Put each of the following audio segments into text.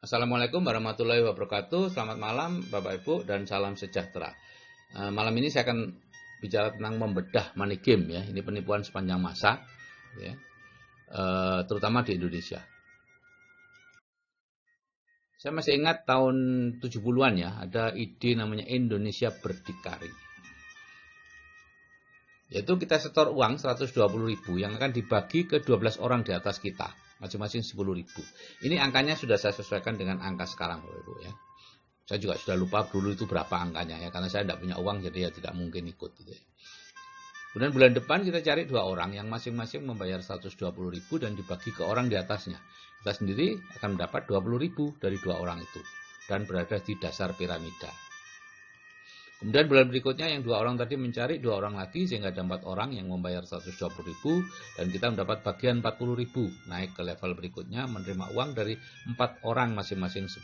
Assalamualaikum warahmatullahi wabarakatuh. Selamat malam Bapak Ibu dan salam sejahtera. Malam ini saya akan bicara tentang membedah money game ya. Ini penipuan sepanjang masa ya. Terutama di Indonesia. Saya masih ingat tahun 70-an ya, ada ide namanya Indonesia Berdikari. Yaitu kita setor uang 120.000 yang akan dibagi ke 12 orang di atas kita. Masing-masing 10.000. Ini angkanya sudah saya sesuaikan dengan angka sekarang Bapak Ibu ya. Saya juga sudah lupa dulu itu berapa angkanya ya, karena saya tidak punya uang jadi ya tidak mungkin ikut gitu ya. Kemudian bulan depan kita cari 2 orang yang masing-masing membayar 120.000 dan dibagi ke orang di atasnya. Kita sendiri akan mendapat 20.000 dari 2 orang itu dan berada di dasar piramida. Kemudian bulan berikutnya yang 2 orang tadi mencari 2 orang lagi sehingga ada 4 orang yang membayar 120.000 dan kita mendapat bagian 40.000. Naik ke level berikutnya menerima uang dari 4 orang masing-masing 10.000.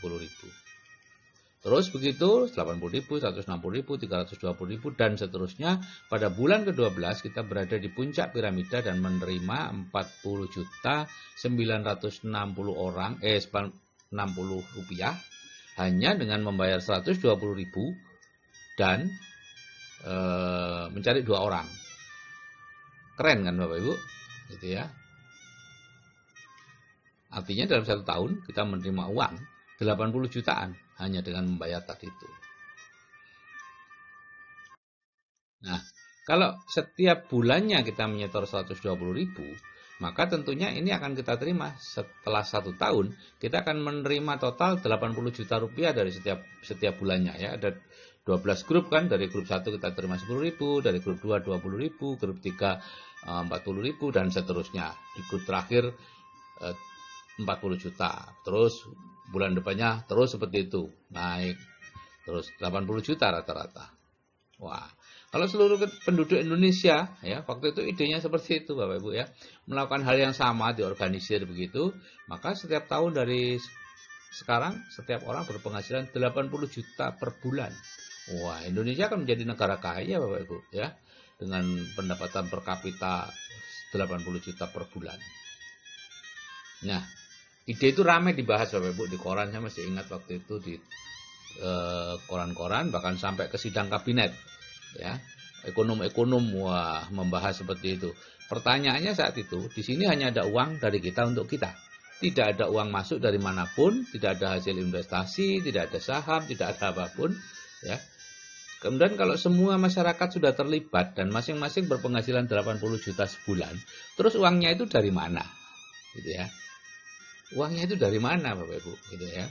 Terus begitu 80.000, 160.000, 320.000 dan seterusnya. Pada bulan ke-12 kita berada di puncak piramida dan menerima 40.960 orang 60 rupiah hanya dengan membayar 120.000 dan mencari 2 orang. Keren kan Bapak Ibu? Gitu ya. Artinya dalam 1 tahun kita menerima uang 80 jutaan hanya dengan membayar tadi itu. Nah, kalau setiap bulannya kita menyetor 120.000, maka tentunya ini akan kita terima setelah 1 tahun, kita akan menerima total 80 juta rupiah dari setiap bulannya ya. Ada 12 grup kan, dari grup 1 kita terima 10.000, dari grup 2 20.000, grup 3 40.000 dan seterusnya. Di grup terakhir 40 juta. Terus bulan depannya terus seperti itu, naik terus 80 juta rata-rata. Wah, kalau seluruh penduduk Indonesia ya, waktu itu idenya seperti itu Bapak Ibu ya, melakukan hal yang sama, diorganisir begitu, maka setiap tahun dari sekarang setiap orang berpenghasilan 80 juta per bulan. Wah, Indonesia akan menjadi negara kaya Bapak Ibu ya, dengan pendapatan per kapita 80 juta per bulan. Nah, ide itu ramai dibahas Bapak Ibu di koran. Saya masih ingat waktu itu di koran-koran, bahkan sampai ke sidang kabinet ya. Ekonom-ekonom wah membahas seperti itu. Pertanyaannya saat itu, di sini hanya ada uang dari kita untuk kita. Tidak ada uang masuk dari manapun, tidak ada hasil investasi, tidak ada saham, tidak ada apapun ya. Kemudian kalau semua masyarakat sudah terlibat dan masing-masing berpenghasilan 80 juta sebulan, terus uangnya itu dari mana? Gitu ya. Uangnya itu dari mana Bapak Ibu? Gitu ya.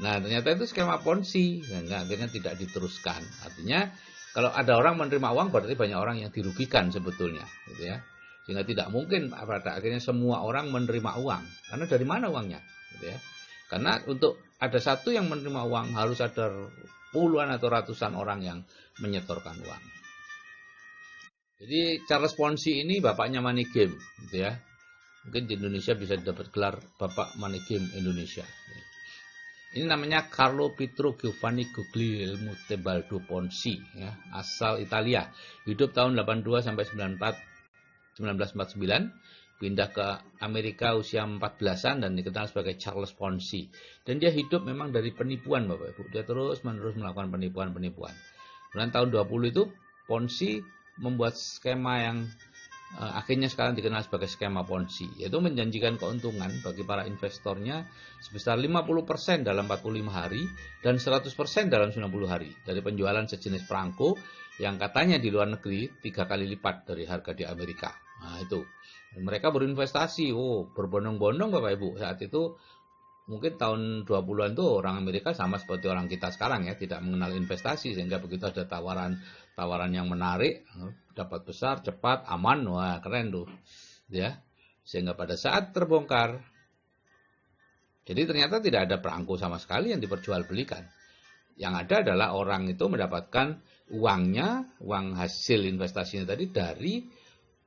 Nah, ternyata itu skema ponzi, sehingga akhirnya tidak diteruskan. Artinya kalau ada orang menerima uang berarti banyak orang yang dirugikan sebetulnya, gitu ya. Sehingga tidak mungkin pada akhirnya semua orang menerima uang. Karena dari mana uangnya? Gitu ya. Karena untuk ada satu yang menerima uang harus ada puluhan atau ratusan orang yang menyetorkan uang. Jadi Charles Ponzi ini bapaknya money game, gitu ya. Mungkin di Indonesia bisa dapat gelar Bapak Money Game Indonesia. Ini namanya Carlo Pietro Giovanni Guglielmo Tebaldo Ponzi ya, asal Italia. Hidup tahun 82 sampai 1949, pindah ke Amerika usia 14-an dan dikenal sebagai Charles Ponzi. Dan dia hidup memang dari penipuan Bapak Ibu. Dia terus-menerus melakukan penipuan-penipuan. Bulan tahun 20 itu Ponzi membuat skema yang akhirnya sekarang dikenal sebagai skema Ponzi, yaitu menjanjikan keuntungan bagi para investornya sebesar 50% dalam 45 hari dan 100% dalam 90 hari dari penjualan sejenis perangko yang katanya di luar negeri 3 kali lipat dari harga di Amerika. Nah itu, dan mereka berinvestasi, berbondong-bondong Bapak Ibu. Saat itu mungkin tahun 20-an tuh orang Amerika sama seperti orang kita sekarang ya, tidak mengenal investasi, sehingga begitu ada tawaran yang menarik, dapat besar, cepat, aman, wah keren tuh ya. Sehingga pada saat terbongkar, jadi ternyata tidak ada perangko sama sekali yang diperjualbelikan. Yang ada adalah orang itu mendapatkan uangnya, uang hasil investasinya tadi dari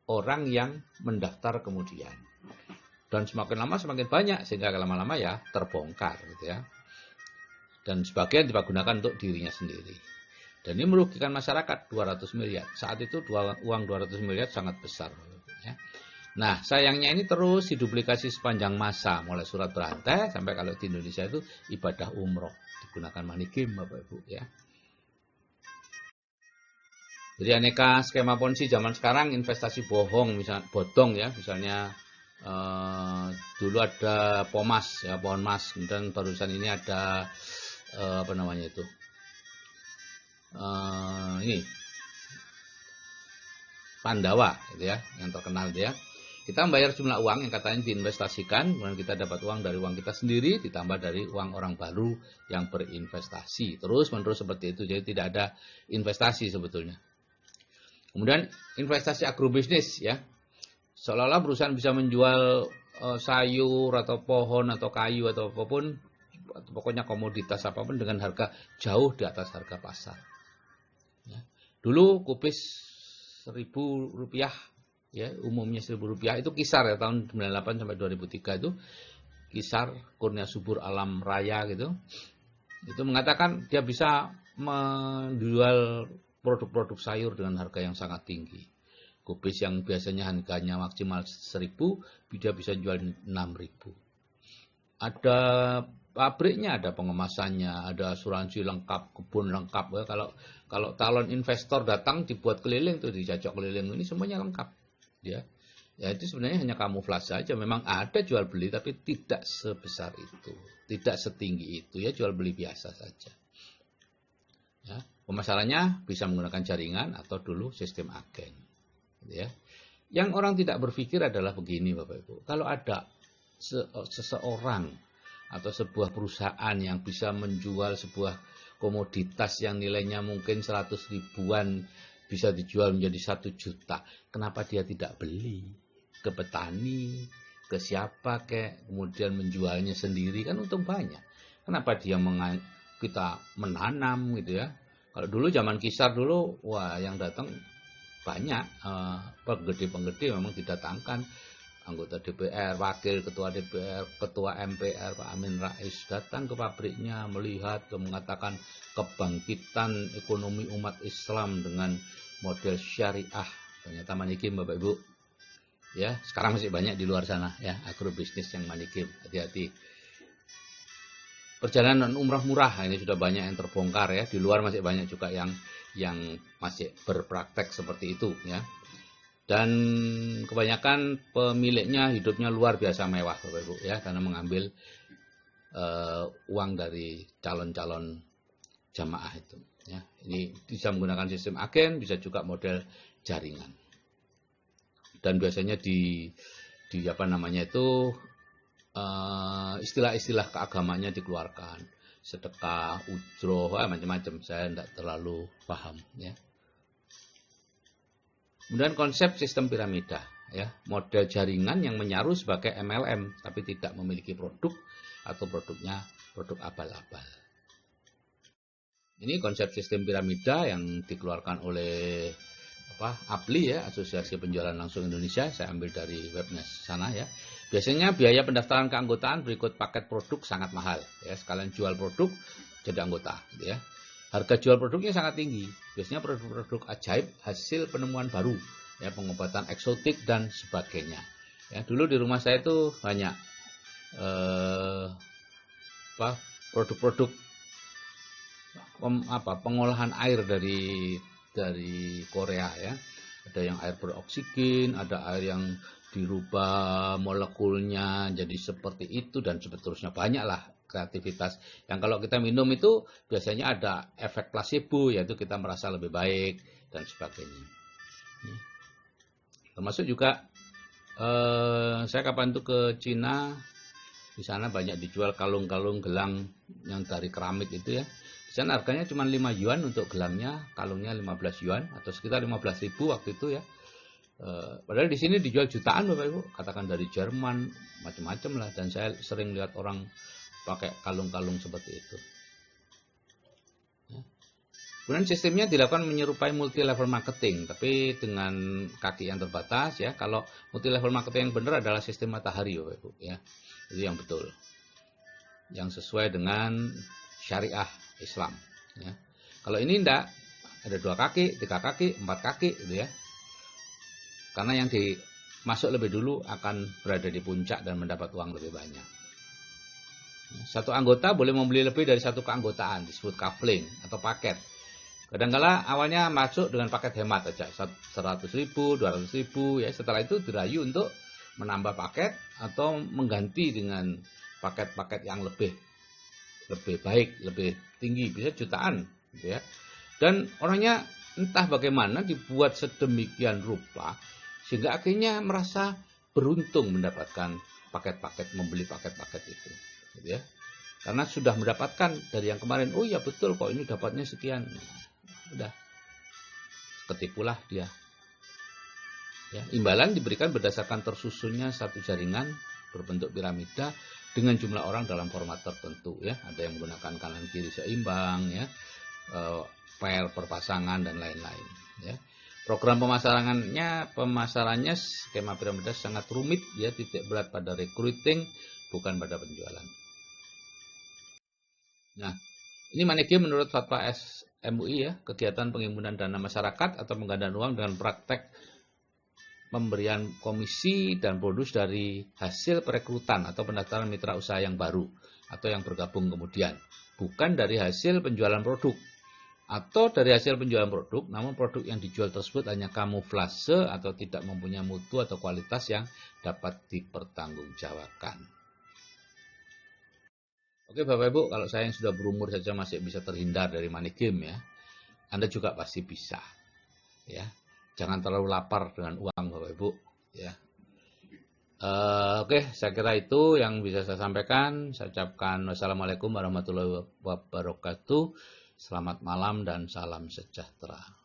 orang yang mendaftar kemudian. Dan semakin lama semakin banyak, sehingga lama-lama ya terbongkar gitu ya. Dan sebagian dipergunakan untuk dirinya sendiri. Dan ini merugikan masyarakat 200 miliar. Saat itu uang 200 miliar sangat besar ya. Nah, sayangnya ini terus diduplikasi sepanjang masa, mulai surat berantai sampai kalau di Indonesia itu ibadah umroh digunakan money game, Bapak Ibu ya. Jadi aneka skema ponzi zaman sekarang, investasi bohong, misalnya bodong ya, misalnya dulu ada Pomas ya, pohon mas, kemudian barusan ini ada apa namanya itu, ini Pandawa gitu ya, yang terkenal dia. Kita membayar jumlah uang yang katanya diinvestasikan, kemudian kita dapat uang dari uang kita sendiri, ditambah dari uang orang baru yang berinvestasi. Terus menerus seperti itu, jadi tidak ada investasi sebetulnya. Kemudian investasi agrobisnis ya, seolah-olah perusahaan bisa menjual sayur atau pohon atau kayu atau apapun, atau pokoknya komoditas apapun dengan harga jauh di atas harga pasar. Ya. Dulu kubis Rp1.000 ya, umumnya Rp1.000 itu kisar ya, tahun 98 sampai 2003 itu kisar Kurnia Subur Alam Raya gitu. Itu mengatakan dia bisa menjual produk-produk sayur dengan harga yang sangat tinggi. Kubis yang biasanya harganya maksimal 1.000, dia bisa jual 6.000. Ada pabriknya, ada pengemasannya, ada asuransi lengkap, kebun lengkap ya. Kalau calon investor datang dibuat keliling tuh, dicocok keliling, ini semuanya lengkap ya. Ya itu sebenarnya hanya kamuflase saja. Memang ada jual beli tapi tidak sebesar itu, tidak setinggi itu ya, jual beli biasa saja. Ya, pemasarannya bisa menggunakan jaringan atau dulu sistem agen. Ya. Yang orang tidak berpikir adalah begini Bapak Ibu. Kalau ada seseorang atau sebuah perusahaan yang bisa menjual sebuah komoditas yang nilainya mungkin 100 ribuan bisa dijual menjadi 1 juta. Kenapa dia tidak beli? Ke petani, ke siapa kek, kemudian menjualnya sendiri, kan untung banyak. Kenapa dia kita menanam gitu ya? Kalau dulu zaman Kisar dulu, wah yang datang banyak, penggede-penggede memang didatangkan. Anggota DPR, wakil ketua DPR, ketua MPR, Pak Amin Rais datang ke pabriknya melihat, mengatakan kebangkitan ekonomi umat Islam dengan model syariah. Ternyata money game Bapak Ibu. Ya, sekarang masih banyak di luar sana ya, agrobisnis yang money game. Hati-hati. Perjalanan umrah murah ini sudah banyak yang terbongkar ya. Di luar masih banyak juga yang masih berpraktek seperti itu ya. Dan kebanyakan pemiliknya hidupnya luar biasa mewah Bapak Ibu ya, karena mengambil uang dari calon-calon jamaah itu ya. Ini bisa menggunakan sistem agen, bisa juga model jaringan. Dan biasanya di apa namanya itu istilah-istilah keagamanya dikeluarkan, sedekah, ujroh, macam-macam. Saya tidak terlalu paham ya. Kemudian konsep sistem piramida ya, model jaringan yang menyaru sebagai MLM tapi tidak memiliki produk atau produknya produk abal-abal. Ini konsep sistem piramida yang dikeluarkan oleh APLI ya, Asosiasi Penjualan Langsung Indonesia. Saya ambil dari webnya sana ya. Biasanya biaya pendaftaran keanggotaan berikut paket produk sangat mahal ya, sekalian jual produk jadi anggota gitu ya. Harga jual produknya sangat tinggi. Biasanya produk-produk ajaib, hasil penemuan baru, ya, pengobatan eksotik dan sebagainya. Ya, dulu di rumah saya itu banyak produk-produk pengolahan air dari Korea ya. Ada yang air beroksigen, ada air yang dirubah molekulnya jadi seperti itu dan seterusnya, banyaklah kreativitas yang kalau kita minum itu biasanya ada efek placebo, yaitu kita merasa lebih baik dan sebagainya. Termasuk juga saya kapan itu ke Cina, di sana banyak dijual kalung-kalung gelang yang dari keramik itu ya. Di sana harganya cuma 5 yuan untuk gelangnya, kalungnya 15 yuan atau sekitar 15.000 waktu itu ya. Padahal di sini dijual jutaan Bapak Ibu, katakan dari Jerman, macam-macam lah, dan saya sering lihat orang pakai kalung-kalung seperti itu. Kemudian sistemnya dilakukan menyerupai multi level marketing, tapi dengan kaki yang terbatas ya. Kalau multi level marketing yang benar adalah sistem matahari Bapak Ibu ya. Itu yang betul. Yang sesuai dengan syariah Islam ya. Kalau ini enggak, ada 2 kaki, 3 kaki, 4 kaki gitu ya. Karena yang masuk lebih dulu akan berada di puncak dan mendapat uang lebih banyak. Satu anggota boleh membeli lebih dari satu keanggotaan, disebut coupling atau paket. Kadang-kala awalnya masuk dengan paket hemat aja, 100.000, 200.000, ya. Setelah itu dirayu untuk menambah paket atau mengganti dengan paket-paket yang lebih baik, lebih tinggi, bisa jutaan, gitu ya. Dan orangnya entah bagaimana dibuat sedemikian rupa sehingga akhirnya merasa beruntung mendapatkan paket-paket, membeli paket-paket itu, gitu ya. Karena sudah mendapatkan dari yang kemarin, oh ya betul kok ini dapatnya sekian. Udah ketipulah dia. Ya, imbalan diberikan berdasarkan tersusunnya satu jaringan berbentuk piramida dengan jumlah orang dalam format tertentu, ya. Ada yang menggunakan kanan kiri seimbang, ya, pair perpasangan dan lain-lain, ya. Program pemasarannya skema piramida sangat rumit, ya, titik berat pada recruiting bukan pada penjualan. Nah, ini money game menurut fatwa MUI, ya, kegiatan penghimpunan dana masyarakat atau penggandaan uang dengan praktek pemberian komisi dan bonus dari hasil perekrutan atau pendaftaran mitra usaha yang baru atau yang bergabung kemudian, bukan dari hasil penjualan produk. Atau dari hasil penjualan produk, namun produk yang dijual tersebut hanya kamuflase atau tidak mempunyai mutu atau kualitas yang dapat dipertanggungjawabkan. Oke Bapak Ibu, kalau saya yang sudah berumur saja masih bisa terhindar dari money game, ya, Anda juga pasti bisa, ya. Jangan terlalu lapar dengan uang Bapak Ibu, ya. Oke, saya kira itu yang bisa saya sampaikan. Saya ucapkan wassalamualaikum warahmatullahi wabarakatuh. Selamat malam dan salam sejahtera.